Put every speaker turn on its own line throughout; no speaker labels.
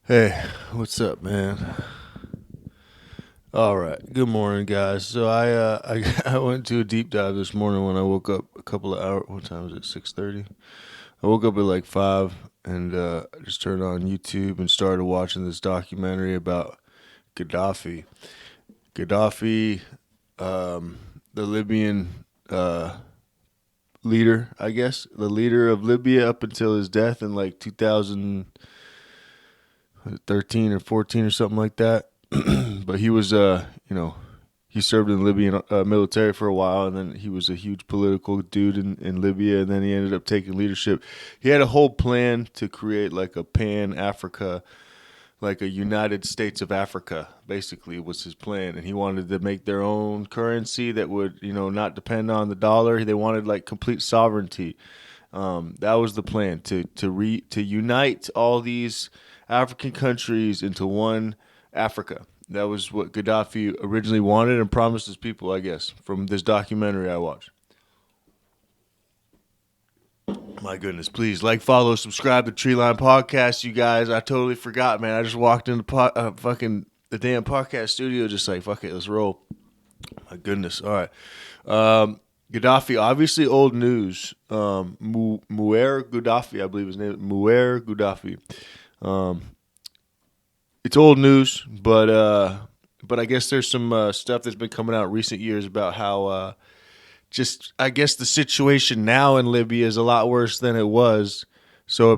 Hey, what's up, man? All right, good morning, guys. So I went to a deep dive this morning when I woke up a couple of hours. What time was it? 6:30. I woke up at like 5, and I just turned on YouTube and started watching this documentary about Gaddafi. Gaddafi, um, the Libyan leader, I guess, the leader of Libya up until his death in like 2013 or 14 or something like that. But he was, he served in the Libyan military for a while, and then he was a huge political dude in Libya, and then he ended up taking leadership. He had a whole plan to create like a pan Africa, like a United States of Africa, basically was his plan, and he wanted to make their own currency that would, not depend on the dollar. They wanted like complete sovereignty. That was the plan to unite all these African countries into one Africa. That was what Gaddafi originally wanted and promised his people, I guess, from this documentary I watched. My goodness, please like, follow, subscribe to Treeline Podcast, you guys. I totally forgot, man. I just walked into fucking the damn podcast studio, just like, fuck it, let's roll. My goodness. All right. Gaddafi, obviously old news. Muammar Gaddafi, I believe his name is Muammar Gaddafi. Um, it's old news, but I guess there's some stuff that's been coming out in recent years about how just I guess the situation now in Libya is a lot worse than it was. So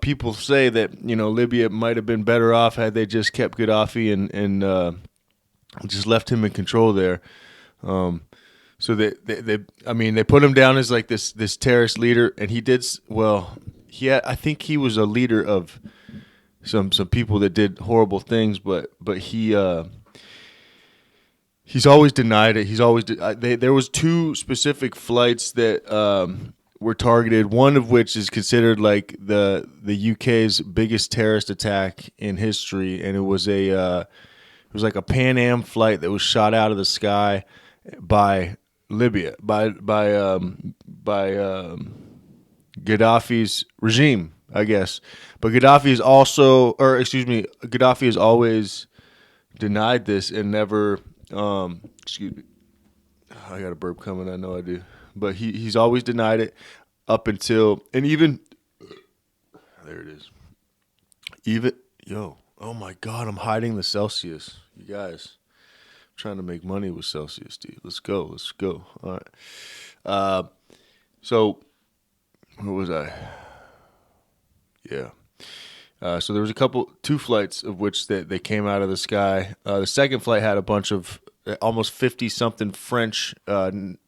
people say that Libya might have been better off had they just kept Gaddafi and just left him in control there. Um, so I mean, they put him down as like this terrorist leader, and he did well. I think he was a leader of some people that did horrible things, but he's always denied it. There was two specific flights that were targeted. One of which is considered like the UK's biggest terrorist attack in history, and it was like a Pan Am flight that was shot out of the sky by Libya by Gaddafi's regime, I guess. But Gaddafi has always denied this and never. Excuse me, I got a burp coming. I know I do, but he's always denied it up until and even there it is. Even yo, oh my God, I'm hiding the Celsius, you guys. I'm trying to make money with Celsius, dude. Let's go. All right. Uh, so where was I? Yeah. So there was two flights of which they came out of the sky. The second flight had a bunch of almost 50 something French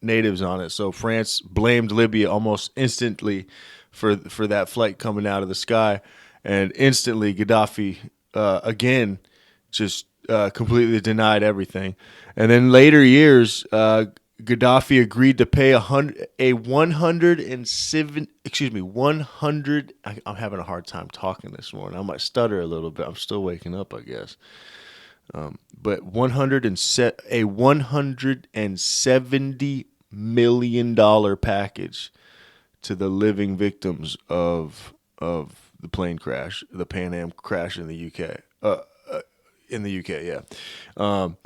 natives on it. So France blamed Libya almost instantly for that flight coming out of the sky, and instantly Gaddafi again just completely denied everything. And then later years, Gaddafi agreed to pay a 107 100. I'm having a hard time talking this morning. I might stutter a little bit. I'm still waking up, I guess. But 170 million dollar package to the living victims of the plane crash, the Pan Am crash in the UK. In the UK, yeah. Um,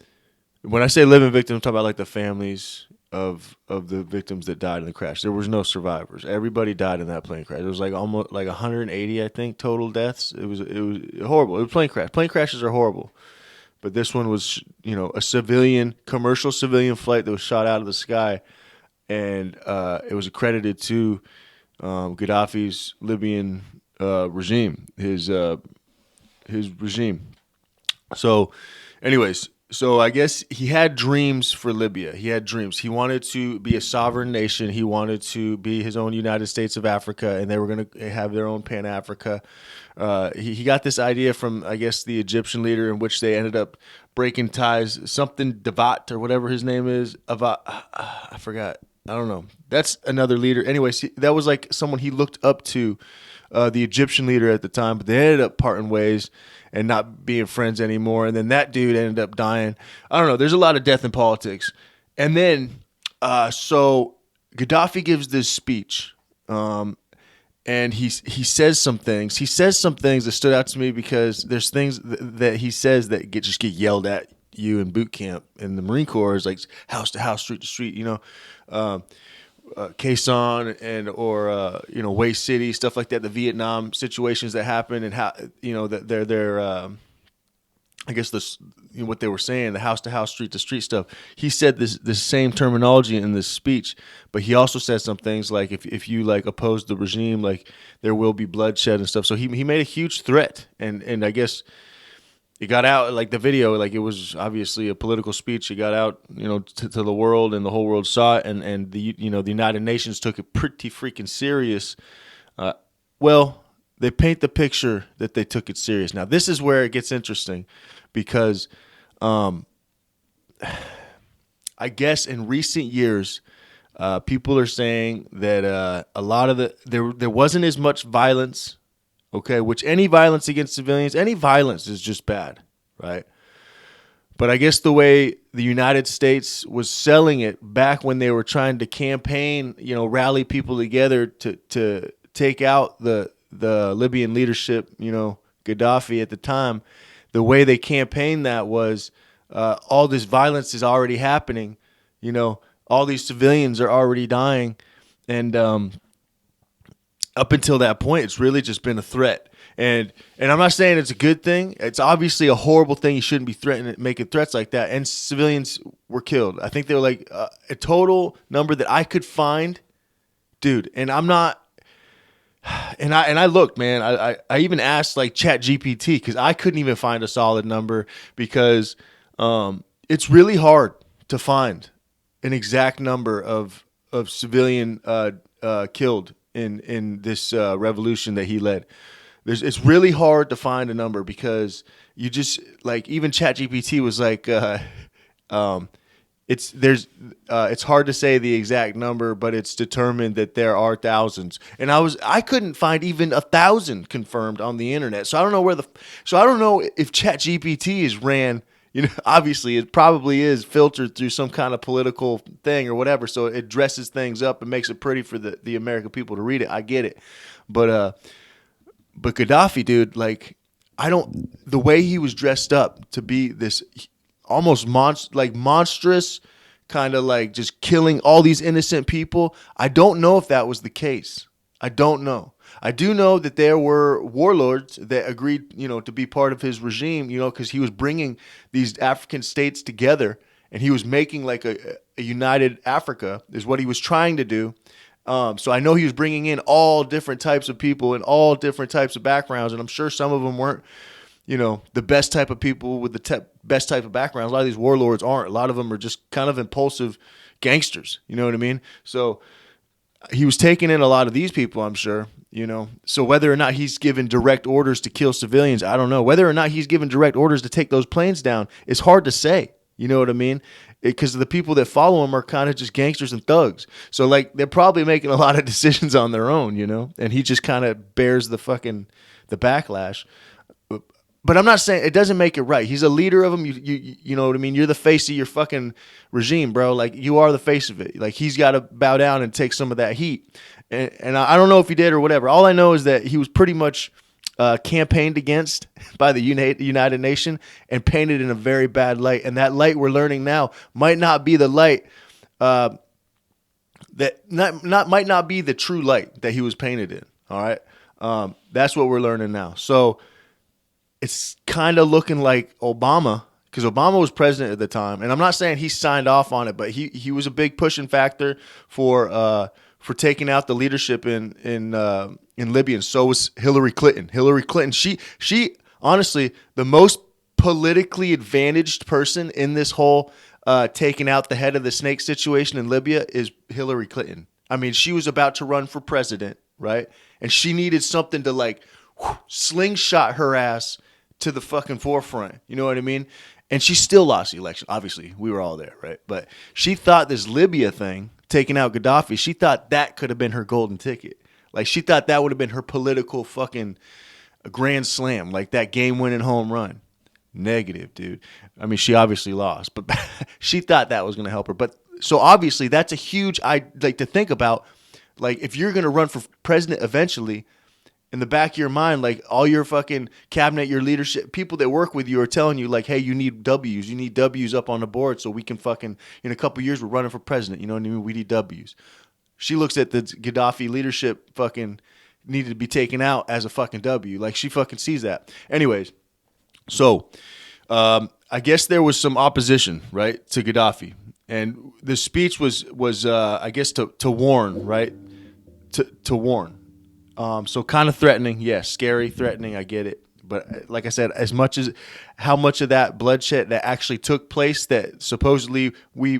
when I say living victims, I'm talking about like the families of the victims that died in the crash. There was no survivors. Everybody died in that plane crash. It was like almost like 180, I think, total deaths. It was horrible. It was plane crash. Plane crashes are horrible, but this one was a commercial civilian flight that was shot out of the sky, and it was accredited to Gaddafi's Libyan regime, his regime. So, anyways, so I guess he had dreams for Libya. He had dreams. He wanted to be a sovereign nation. He wanted to be his own United States of Africa, and they were going to have their own Pan Africa. He got this idea from, I guess, the Egyptian leader, in which they ended up breaking ties. Something Davat or whatever his name is. Avat, I forgot. I don't know. That's another leader. Anyways, that was like someone he looked up to, the Egyptian leader at the time, but they ended up parting ways and not being friends anymore. And then that dude ended up dying. I don't know. There's a lot of death in politics. And then, so Gaddafi gives this speech, and he says some things. He says some things that stood out to me because there's things that he says that just get yelled at you in boot camp. And the Marine Corps is like house to house, street to street. Quezon and or Way City, stuff like that. The Vietnam situations that happened and how that they're I guess what they were saying, the house to house, street to street stuff. He said this same terminology in this speech, but he also said some things like if you like oppose the regime, like there will be bloodshed and stuff. So he made a huge threat, and I guess it got out, like the video, like it was obviously a political speech. It got out, to the world, and the whole world saw it, and the United Nations took it pretty freaking serious. Well, they paint the picture that they took it serious. Now, this is where it gets interesting because I guess in recent years, people are saying that a lot of there wasn't as much violence, okay, which any violence against civilians, any violence is just bad, right? But I guess the way the United States was selling it back when they were trying to campaign, rally people together to take out the Libyan leadership, Gaddafi at the time, the way they campaigned that was all this violence is already happening, all these civilians are already dying, and up until that point, it's really just been a threat. And I'm not saying it's a good thing. It's obviously a horrible thing. You shouldn't be making threats like that. And civilians were killed. I think they were like a total number that I could find, dude. And I'm not. And I looked, man. I even asked like ChatGPT because I couldn't even find a solid number because it's really hard to find an exact number of civilian killed in this revolution that he led. It's really hard to find a number because you just like even ChatGPT was like it's hard to say the exact number, but it's determined that there are thousands. And I couldn't find even 1,000 confirmed on the internet. So I don't know if ChatGPT is ran. Obviously it probably is filtered through some kind of political thing or whatever. So it dresses things up and makes it pretty for the American people to read it. I get it, but Gaddafi, dude, like the way he was dressed up to be this almost monstrous kind of like just killing all these innocent people. I don't know if that was the case. I don't know. I do know that there were warlords that agreed, to be part of his regime, because he was bringing these African states together and he was making like a united Africa is what he was trying to do. So I know he was bringing in all different types of people and all different types of backgrounds. And I'm sure some of them weren't, the best type of people with the best type of backgrounds. A lot of these warlords aren't. A lot of them are just kind of impulsive gangsters. You know what I mean? So he was taking in a lot of these people, I'm sure, So whether or not he's given direct orders to kill civilians, I don't know. Whether or not he's given direct orders to take those planes down, it's hard to say. You know what I mean? Because the people that follow him are kind of just gangsters and thugs. So like they're probably making a lot of decisions on their own, and he just kind of bears the backlash. But I'm not saying it doesn't make it right. He's a leader of them. You know what I mean? You're the face of your fucking regime, bro. Like you are the face of it. Like he's got to bow down and take some of that heat. And I don't know if he did or whatever. All I know is that he was pretty much campaigned against by the United Nations and painted in a very bad light. And that light we're learning now might not be the light might not be the true light that he was painted in. All right, that's what we're learning now. So it's kind of looking like Obama, because Obama was president at the time, and I'm not saying he signed off on it, but he was a big pushing factor for taking out the leadership in Libya, and so was Hillary Clinton. Hillary Clinton, she honestly the most politically advantaged person in this whole taking out the head of the snake situation in Libya is Hillary Clinton. I mean, she was about to run for president, right? And she needed something to like slingshot her ass to the fucking forefront. You know what I mean? And she still lost the election. Obviously, we were all there, right? But she thought this Libya thing, taking out Gaddafi, she thought that could have been her golden ticket. Like, she thought that would have been her political fucking grand slam, like that game-winning home run. Negative, dude. I mean, she obviously lost, but she thought that was going to help her. But so obviously, that's a huge, to think about Like, if you're going to run for president eventually, in the back of your mind, like, all your fucking cabinet, your leadership, people that work with you are telling you, like, hey, you need W's. You need W's up on the board so we can fucking, in a couple years, we're running for president. You know what I mean? We need W's. She looks at the Gaddafi leadership fucking needed to be taken out as a fucking W. Like, she fucking sees that. Anyways, so I guess there was some opposition, right, to Gaddafi. And the speech was I guess, to warn, right? To warn. So kind of threatening, yes, scary, threatening. I get it, but like I said, as much as how much of that bloodshed that actually took place, that supposedly we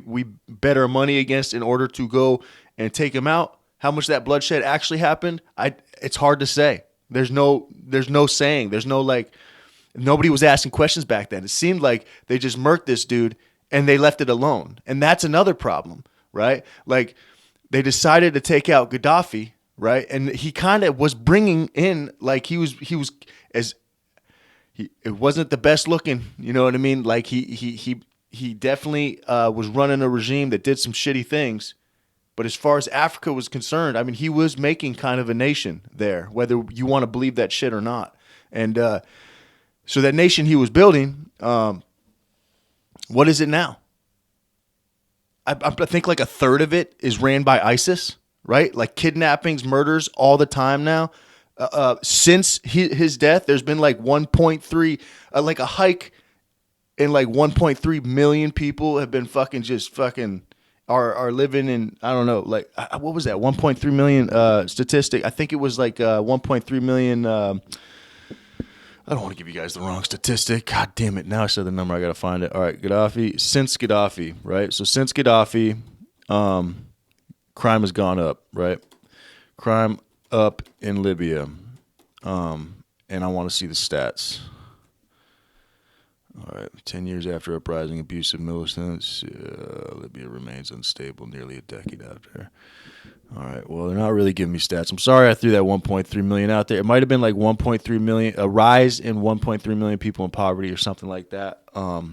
bet our money against in order to go and take him out, how much that bloodshed actually happened, it's hard to say. There's no saying. There's no, like, nobody was asking questions back then. It seemed like they just murked this dude and they left it alone, and that's another problem, right? Like, they decided to take out Gaddafi. Right, and he kind of was bringing in, like, he was it wasn't the best looking, you know what I mean? Like, he definitely was running a regime that did some shitty things, but as far as Africa was concerned, I mean, he was making kind of a nation there, whether you want to believe that shit or not. And so that nation he was building, what is it now? I think like a third of it is ran by ISIS. Right? Like, kidnappings, murders all the time now. Since his death, there's been like 1.3, like a hike in like 1.3 million people have been fucking are living in, I don't know, like, what was that? 1.3 million statistic. I think it was like 1.3 million. I don't want to give you guys the wrong statistic. God damn it. Now I said the number. I got to find it. All right. Since Gaddafi, right? So since Gaddafi, crime has gone up, right? Crime up in Libya. And I want to see the stats. All right. 10 years after uprising, abusive militants, Libya remains unstable nearly a decade after. All right. Well, they're not really giving me stats. I'm sorry I threw that 1.3 million out there. It might have been like 1.3 million, a rise in 1.3 million people in poverty or something like that. I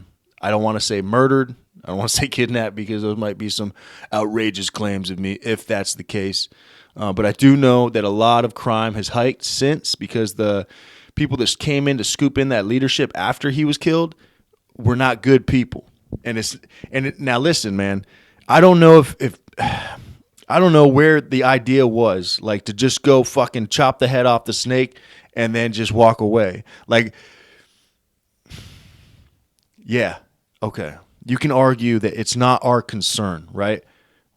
don't want to say murdered. I don't want to say kidnapped because those might be some outrageous claims of me if that's the case. But I do know that a lot of crime has hiked since, because the people that came in to scoop in that leadership after he was killed were not good people. Now listen, man, I don't know if I don't know where the idea was, like, to just go fucking chop the head off the snake and then just walk away. Like, yeah, okay. You can argue that it's not our concern, right?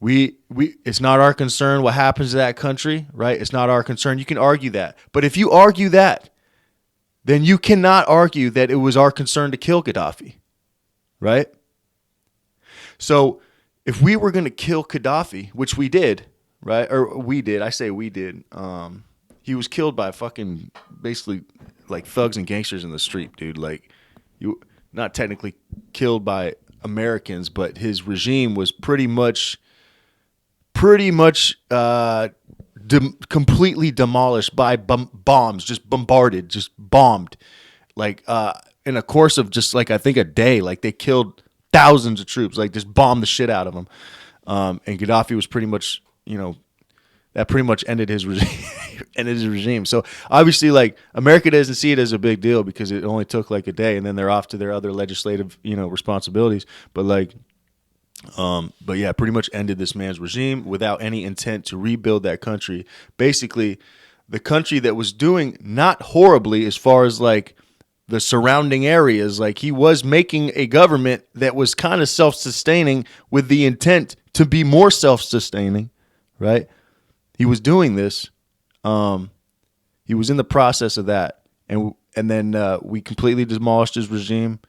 It's not our concern what happens to that country, right? It's not our concern. You can argue that. But if you argue that, then you cannot argue that it was our concern to kill Gaddafi, right? So if we were going to kill Gaddafi, which we did, right? Or we did. I say we did. He was killed by fucking basically like thugs and gangsters in the street, dude. Like, you not technically killed by Americans, but his regime was pretty much completely demolished by bombs, just bombarded, just bombed. Like, in a course of just like, I think a day, like, they killed thousands of troops, like, just bombed the shit out of them. And Gaddafi was pretty much, that pretty much ended his regime. So obviously, like, America doesn't see it as a big deal because it only took like a day, and then they're off to their other legislative, responsibilities. But yeah, pretty much ended this man's regime without any intent to rebuild that country. Basically, the country that was doing not horribly as far as like the surrounding areas, like, he was making a government that was kind of self-sustaining with the intent to be more self-sustaining, right? He was doing this. He was in the process of that, and then we completely demolished his regime,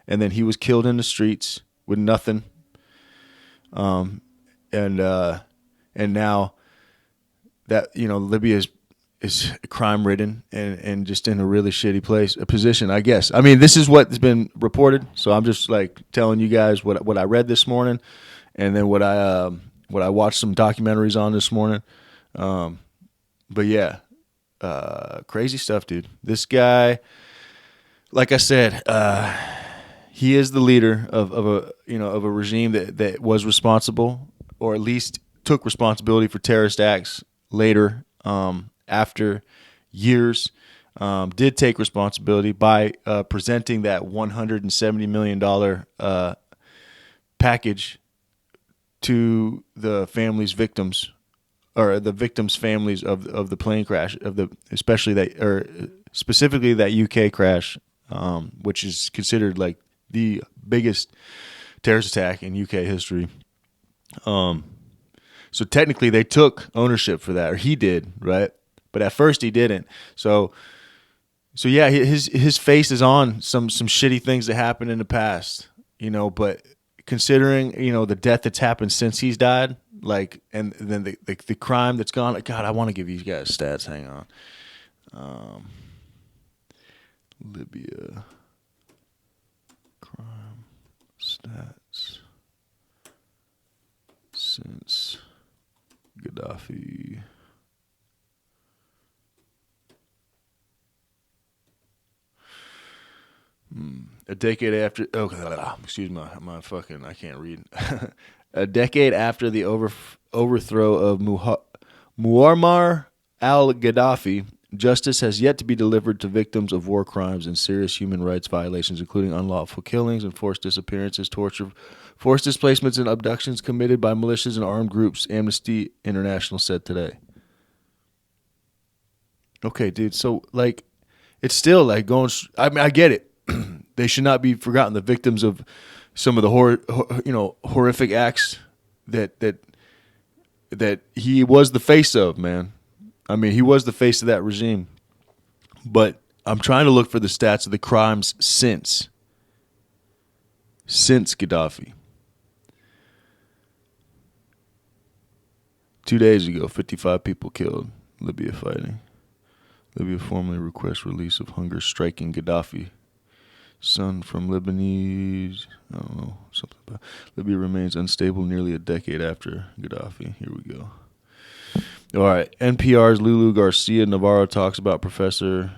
and then he was killed in the streets with nothing. And now that Libya is crime ridden and just in a really shitty position, I guess. I mean, this is what's been reported, so I'm just like telling you guys what I read this morning, and then what I watched some documentaries on this morning. But yeah, crazy stuff, dude. This guy, like I said, he is the leader of a regime that was responsible, or at least took responsibility for terrorist acts later, after years, did take responsibility by presenting that $170 million package to the families victims, or the victims' families of the plane crash, especially that, or specifically that UK crash, which is considered like the biggest terrorist attack in UK history. So technically they took ownership for that, or he did, right? But at first he didn't. So yeah, his face is on some shitty things that happened in the past, but considering, the death that's happened since he's died, like, and then the crime that's gone, like, God, I want to give you guys stats. Hang on. Libya crime stats since Gaddafi. A decade after, excuse my fucking, I can't read. A decade after the overthrow of Muammar Gaddafi, justice has yet to be delivered to victims of war crimes and serious human rights violations, including unlawful killings and forced disappearances, torture, forced displacements, and abductions committed by militias and armed groups, Amnesty International said today. Okay, dude, so, like, it's still, like, going, I mean, I get it. They should not be forgotten, the victims of some of the horrific acts that he was the face of, man. I mean, he was the face of that regime. But I'm trying to look for the stats of the crimes since Gaddafi. 2 days ago, 55 people killed. Libya fighting. Libya formally requests release of hunger-striking Gaddafi. Son from Lebanese, I don't know, something about Libya remains unstable nearly a decade after Gaddafi. Here we go. All right, NPR's Lulu Garcia Navarro talks about Professor,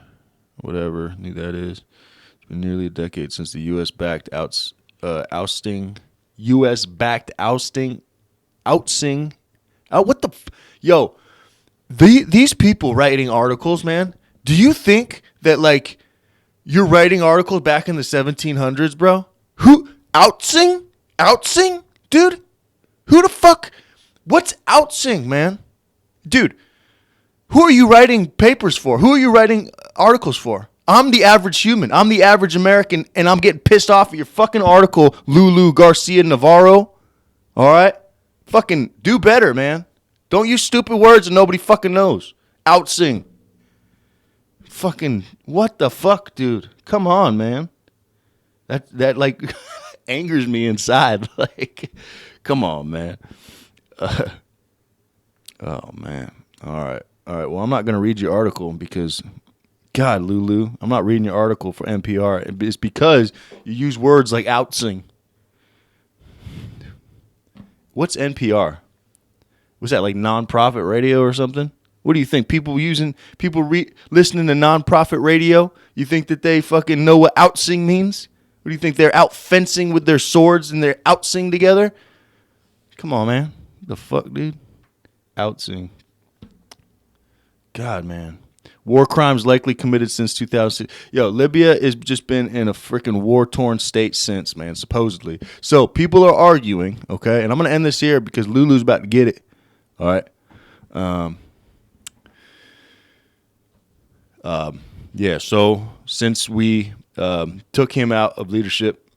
whatever, knew that is. It's been nearly a decade since the U.S.-backed ousting. What the, yo, these people writing articles, man. Do you think that, like, you're writing articles back in the 1700s, bro? Who? Outsing? Dude? Who the fuck? What's outsing, man? Dude, who are you writing papers for? Who are you writing articles for? I'm the average human. I'm the average American, and I'm getting pissed off at your fucking article, Lulu Garcia Navarro. All right? Fucking do better, man. Don't use stupid words that nobody fucking knows. Outsing. Fucking, what the fuck, dude? Come on, man. That like angers me inside. Like, come on, man. Oh man. All right. Well, I'm not gonna read your article because, God, Lulu, I'm not reading your article for NPR. It's because you use words like outsing. What's NPR? Was that like nonprofit radio or something? What do you think? People listening to nonprofit radio? You think that they fucking know what outsing means? What do you think? They're out fencing with their swords and they're outsing together? Come on, man. The fuck, dude? Outsing. God, man. War crimes likely committed since 2006. Yo, Libya has just been in a freaking war-torn state since, man, supposedly. So people are arguing, okay? And I'm going to end this here because Lulu's about to get it. All right? Yeah, so since we took him out of leadership,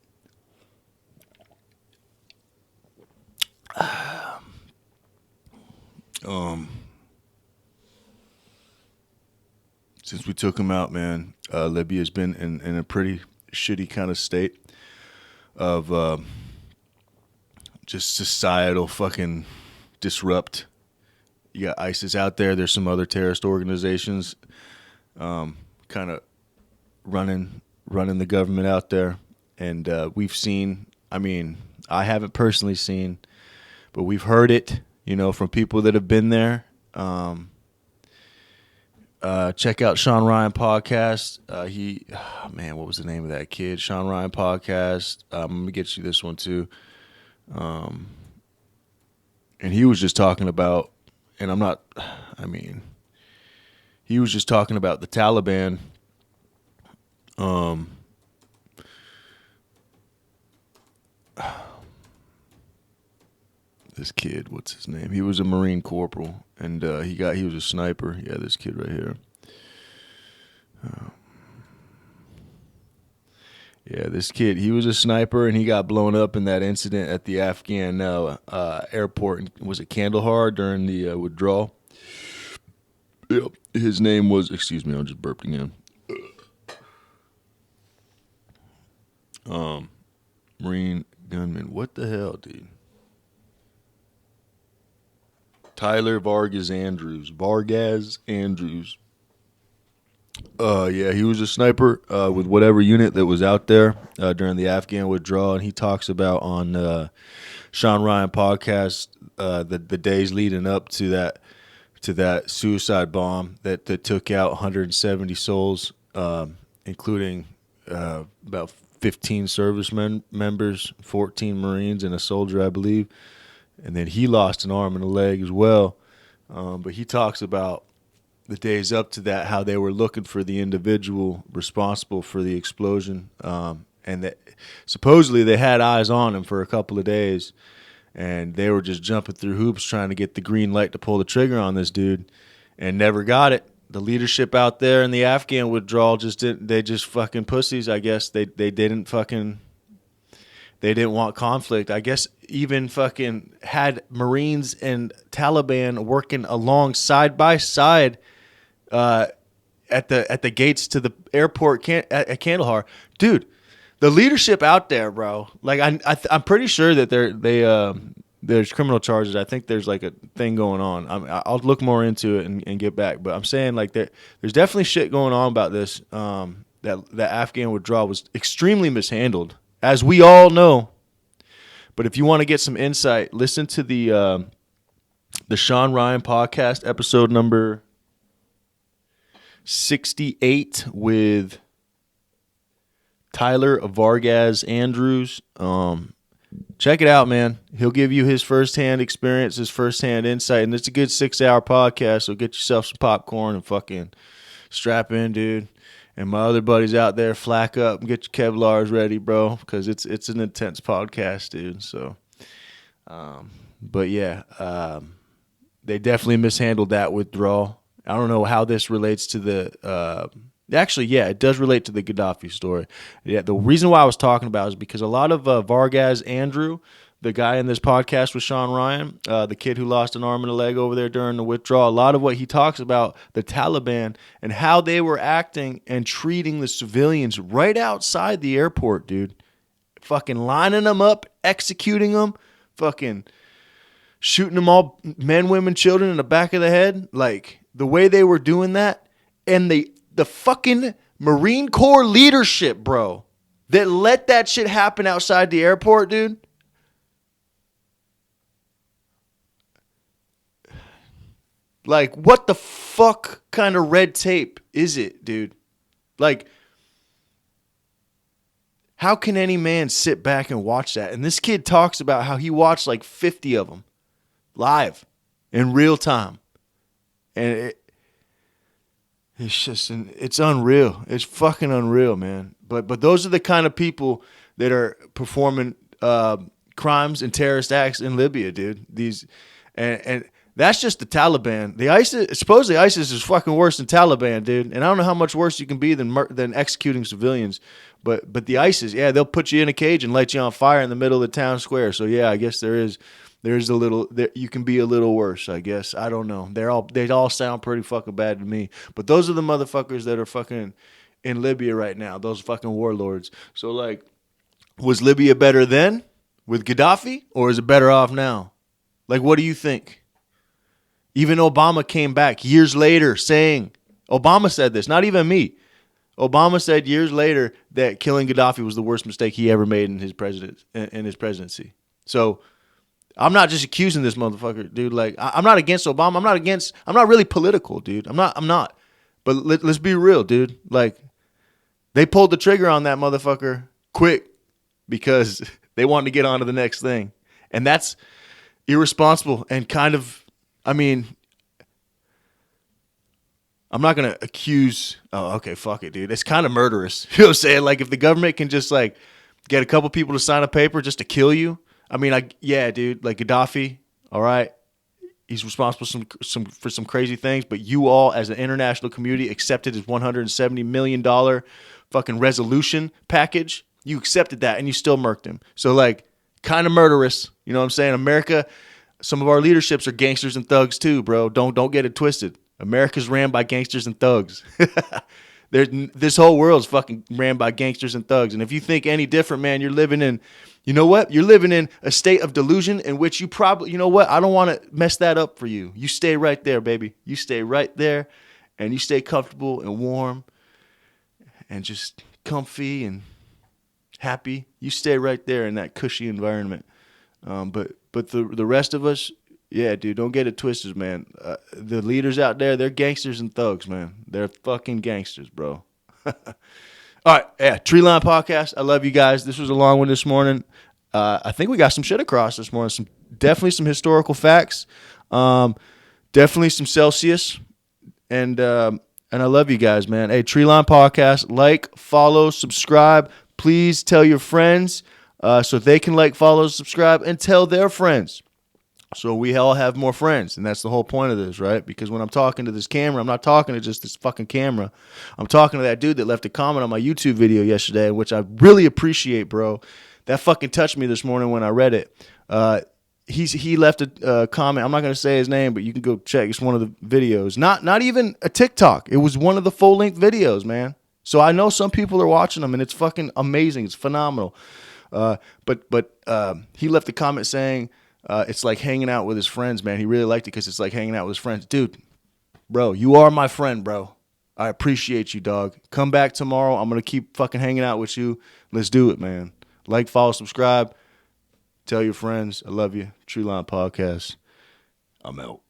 man, Libya's been in a pretty shitty kind of state of just societal fucking disrupt. You got ISIS out there. There's some other terrorist organizations kind of running the government out there. And we've seen, I mean, I haven't personally seen, but we've heard it, from people that have been there. Check out Sean Ryan podcast. What was the name of that kid? Sean Ryan podcast. I'm going to get you this one too. And he was just talking about, and I'm not, I mean, he was just talking about the Taliban. This kid, what's his name? He was a Marine corporal, and he was a sniper. Yeah, this kid right here. Yeah, this kid, he was a sniper, and he got blown up in that incident at the Afghan airport. Was it Kandahar during the withdrawal? Yep. His name was, excuse me, I'm just burping in. Marine gunman. What the hell, dude? Tyler Vargas Andrews. Yeah, he was a sniper with whatever unit that was out there during the Afghan withdrawal, and he talks about on Sean Ryan podcast the days leading up to that suicide bomb that took out 170 souls, including about 15 service members, 14 Marines, and a soldier, I believe. And then he lost an arm and a leg as well. But he talks about the days up to that, how they were looking for the individual responsible for the explosion. And that supposedly they had eyes on him for a couple of days. And they were just jumping through hoops trying to get the green light to pull the trigger on this dude, and never got it. The leadership out there in the Afghan withdrawal they just fucking pussies, I guess. They didn't want conflict. I guess even fucking had Marines and Taliban working along side by side at the gates to the airport at Kandahar. Dude, the leadership out there, bro. Like I'm pretty sure that there's criminal charges. I think there's like a thing going on. I'll look more into it and get back. But I'm saying like there's definitely shit going on about this. That Afghan withdrawal was extremely mishandled, as we all know. But if you want to get some insight, listen to the Sean Ryan podcast, episode number 68 with Tyler Vargas Andrews. Check it out, man. He'll give you his firsthand experience, his firsthand insight, and it's a good 6-hour podcast. So get yourself some popcorn and fucking strap in, dude. And my other buddies out there, flack up and get your Kevlars ready, bro, because it's an intense podcast, dude. So, but yeah, they definitely mishandled that withdrawal. I don't know how this relates to the. Actually, yeah, it does relate to the Gaddafi story. Yeah, the reason why I was talking about is because a lot of Vargas Andrew, the guy in this podcast with Sean Ryan, the kid who lost an arm and a leg over there during the withdrawal, a lot of what he talks about the Taliban and how they were acting and treating the civilians right outside the airport, dude. Fucking lining them up, executing them, fucking shooting them all, men, women, children in the back of the head. Like, the way they were doing that, and the fucking Marine Corps leadership, bro, that let that shit happen outside the airport, dude. Like, what the fuck kind of red tape is it, dude? Like, how can any man sit back and watch that? And this kid talks about how he watched like 50 of them live in real time. And it's just, it's unreal. It's fucking unreal, man. But those are the kind of people that are performing crimes and terrorist acts in Libya, dude. And that's just the Taliban. The ISIS, supposedly ISIS is fucking worse than Taliban, dude. And I don't know how much worse you can be than executing civilians. But the ISIS, yeah, they'll put you in a cage and light you on fire in the middle of the town square. So yeah, I guess there's a little, you can be a little worse, I guess. I don't know. They all sound pretty fucking bad to me. But those are the motherfuckers that are fucking in Libya right now. Those fucking warlords. So like, was Libya better then with Gaddafi, or is it better off now? Like, what do you think? Even Obama came back years later saying, Obama said this, not even me. Obama said years later that killing Gaddafi was the worst mistake he ever made in his presidency. So I'm not just accusing this motherfucker, dude. Like, I'm not against Obama. I'm not really political, dude. I'm not. But let's be real, dude. Like, they pulled the trigger on that motherfucker quick because they wanted to get on to the next thing. And that's irresponsible and kind of, I mean, I'm not gonna accuse. Oh, okay, fuck it, dude. It's kind of murderous. You know what I'm saying? Like, if the government can just like get a couple people to sign a paper just to kill you. I mean, like, yeah, dude. Like Gaddafi. All right, he's responsible for some crazy things, but you all, as an international community, accepted his $170 million fucking resolution package. You accepted that, and you still murked him. So, like, kind of murderous. You know what I'm saying? America. Some of our leaderships are gangsters and thugs too, bro. Don't get it twisted. America's ran by gangsters and thugs. This whole world's fucking ran by gangsters and thugs. And if you think any different, man, you're living in, you know what? You're living in a state of delusion in which you probably, you know what? I don't want to mess that up for you. You stay right there, baby. You stay right there, and you stay comfortable and warm and just comfy and happy. You stay right there in that cushy environment. But the rest of us, yeah, dude, don't get it twisted, man. The leaders out there, they're gangsters and thugs, man. They're fucking gangsters, bro. All right, yeah, Treeline Podcast. I love you guys. This was a long one this morning. I think we got some shit across this morning. Definitely some historical facts. Definitely some Celsius. And I love you guys, man. Hey, Treeline Podcast. Like, follow, subscribe. Please tell your friends so they can like, follow, subscribe, and tell their friends. So we all have more friends, and that's the whole point of this, right? Because when I'm talking to this camera, I'm not talking to just this fucking camera. I'm talking to that dude that left a comment on my YouTube video yesterday, which I really appreciate, bro. That fucking touched me this morning when I read it. He left a comment. I'm not going to say his name, but you can go check. It's one of the videos. Not even a TikTok. It was one of the full-length videos, man. So I know some people are watching them, and it's fucking amazing. It's phenomenal. But he left a comment saying, it's like hanging out with his friends, man. He really liked it because it's like hanging out with his friends. Dude, bro, you are my friend, bro. I appreciate you, dog. Come back tomorrow. I'm going to keep fucking hanging out with you. Let's do it, man. Like, follow, subscribe. Tell your friends. I love you. Treeline Podcast. I'm out.